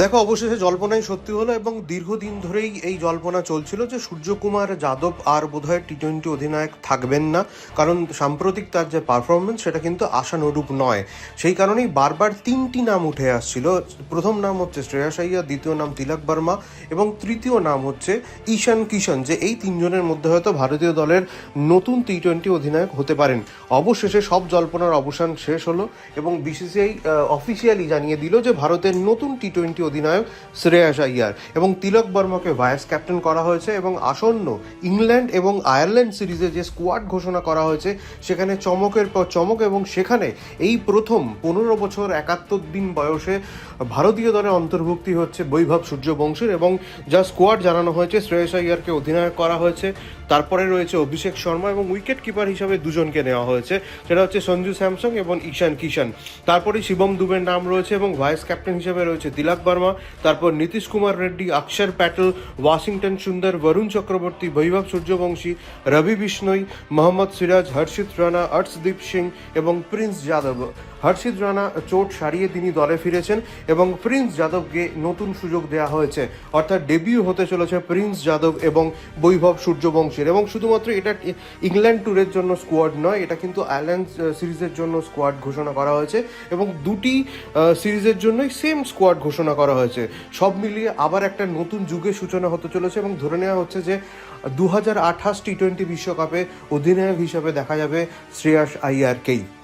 দেখো, অবশেষে জল্পনাই সত্যি হলো এবং দীর্ঘদিন ধরেই এই জল্পনা চলছিল যে সূর্যকুমার যাদব আর বোধহয় টি-20 অধিনায়ক থাকবেন না, কারণ সাম্প্রতিক তার যে পারফরমেন্স সেটা কিন্তু আশানুরূপ নয়। সেই কারণেই বারবার তিনটি নাম উঠে আসছিল। প্রথম নাম হচ্ছে শ্রেয়াস আইয়ার, দ্বিতীয় নাম তিলক বর্মা এবং তৃতীয় নাম হচ্ছে ঈশান কিষান, যে এই তিনজনের মধ্যে হয়তো ভারতীয় দলের নতুন টি-20 অধিনায়ক হতে পারেন। অবশেষে সব জল্পনার অবসান শেষ হলো এবং বিসিসিআই অফিসিয়ালি জানিয়ে দিল যে ভারতের নতুন টি-20 অধিনায়ক শ্রেয়াস আইয়ার, এবং তিলক বর্মাকে ভাইস ক্যাপ্টেন করা হয়েছে। এবং আসন্ন ইংল্যান্ড এবং আয়ারল্যান্ড সিরিজে যে স্কোয়াড ঘোষণা করা হয়েছে সেখানে চমকের পর চমক, এবং সেখানে এই প্রথম 15 বছর 71 দিন বয়সে ভারতীয় দলে অন্তর্ভুক্তি হচ্ছে বৈভব সূর্যবংশীর। এবং যা স্কোয়াড জানানো হয়েছে, শ্রেয়াস আইয়ারকে অধিনায়ক করা হয়েছে, তারপরে রয়েছে অভিষেক শর্মা এবং উইকেট কিপার হিসাবে দুজনকে নেওয়া হয়েছে, সেটা হচ্ছে সঞ্জু স্যামসং এবং ঈশান কিষান। তারপরে শিবম দুবের নাম রয়েছে এবং ভাইস ক্যাপ্টেন হিসেবে রয়েছে তিলক বর্মা। তারপর নীতিশ কুমার রেড্ডি, অক্ষর প্যাটেল, ওয়াশিংটন সুন্দর, বরুণ চক্রবর্তী, বৈভব সূর্যবংশী, রবি বিষ্ণই, মোহাম্মদ সিরাজ, হর্ষিত রানা, অর্শদীপ সিং এবং প্রিন্স যাদব। হর্ষিত রানা চোট সারিয়ে তিনি দলে ফিরেছেন এবং প্রিন্স যাদবকে নতুন সুযোগ দেওয়া হয়েছে, অর্থাৎ ডেবিউ হতে চলেছে প্রিন্স যাদব এবং বৈভব সূর্যবংশীর। এবং শুধুমাত্র এটা ইংল্যান্ড ট্যুরের জন্য স্কোয়াড নয়, এটা কিন্তু আয়ারল্যান্ড সিরিজের জন্য স্কোয়াড ঘোষণা করা হয়েছে এবং দুটি সিরিজের জন্যই সেম স্কোয়াড ঘোষণা করা হয়েছে। সব মিলিয়ে আবার একটা নতুন যুগের সূচনা হতে চলেছে এবং ধরে নেওয়া হচ্ছে যে 2028 টি-20 বিশ্বকাপে অধিনায়ক হিসাবে দেখা যাবে শ্রেয়াস আইয়ারকেই।